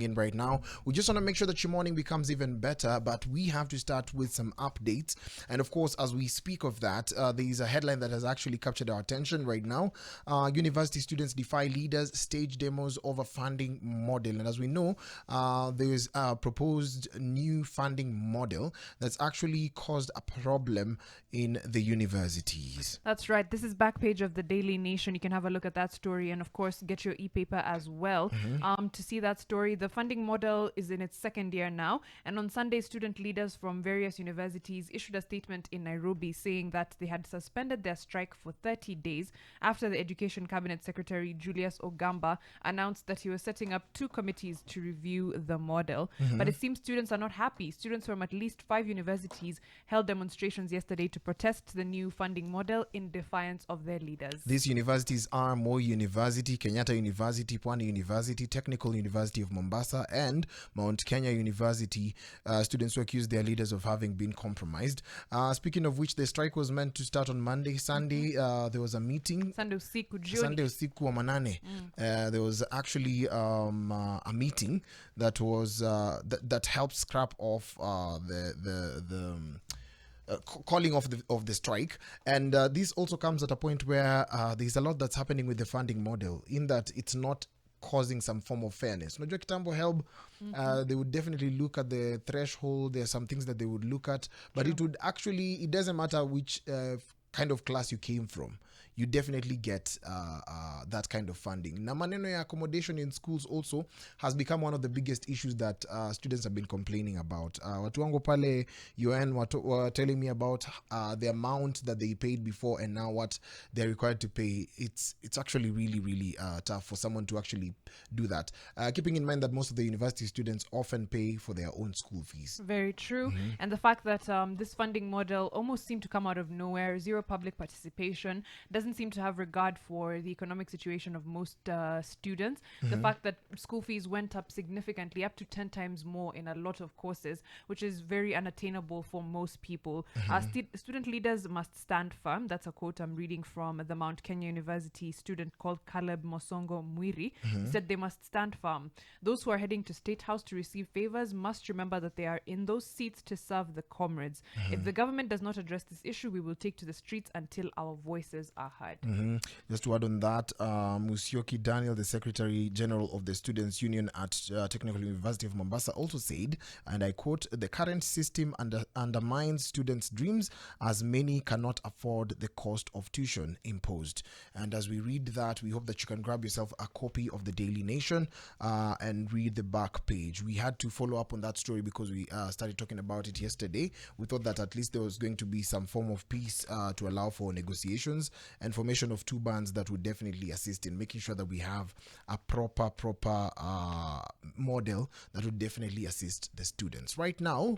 in right now. We just want to make sure that your morning becomes even better, but we have to start with some updates. And of course, as we speak of that, there is a headline that has actually captured our attention right now. University students defy leaders, stage demos over funding model. And as we know, there is a proposed new funding model that's actually caused a problem in the universities. That's right. This is back page of the Daily Nation. You can have a look at that story and, of course, get your e-paper as well to see that story. The funding model is in its second year now. And on Sunday, student leaders from various universities issued a statement in Nairobi saying that they had suspended their strike for 30 days after the Education Cabinet Secretary Julius Ogamba announced that he was setting up two committees to review the model. But it seems students are not happy. Students from at least 5 universities held demonstrations yesterday to protest the new funding model in defiance of their leaders. These universities are Moi University, Kenyatta University, Pwani University, Technical University of Mombasa, and Mount Kenya University. Students who accused their leaders of having been compromised. Speaking of which, the strike was meant to start on Monday. Sunday, there was a meeting. Sunday usiku wa manane. There was actually a meeting that was that helped scrap off calling off the strike. And this also comes at a point where there's a lot that's happening with the funding model, in that it's not causing some form of fairness. Unajua kitambo help, they would definitely look at the threshold. There are some things that they would look at, but it would actually, it doesn't matter which kind of class you came from, you definitely get that kind of funding. Na maneno ya accommodation in schools also has become one of the biggest issues that students have been complaining about. Watu wangu pale UN were telling me about the amount that they paid before and now what they're required to pay. It's actually really tough for someone to actually do that. Keeping in mind that most of the university students often pay for their own school fees. Very true. And the fact that this funding model almost seemed to come out of nowhere, zero public participation, doesn't seem to have regard for the economic situation of most students. The fact that school fees went up significantly, up to 10 times more in a lot of courses, which is very unattainable for most people. Student leaders must stand firm. That's a quote I'm reading from the Mount Kenya University student called Caleb Mosongo Mwiri. He said they must stand firm. Those who are heading to State House to receive favors must remember that they are in those seats to serve the comrades. If the government does not address this issue, we will take to the streets until our voices are heard. Just to add on that, Musyoki Daniel, the Secretary General of the Students' Union at Technical University of Mombasa, also said, and I quote, "The current system undermines students' dreams as many cannot afford the cost of tuition imposed." And as we read that, we hope that you can grab yourself a copy of the Daily Nation and read the back page. We had to follow up on that story because we started talking about it yesterday. We thought that at least there was going to be some form of peace to allow for negotiations and formation of two bands that would definitely assist in making sure that we have a proper model that would definitely assist the students. Right now,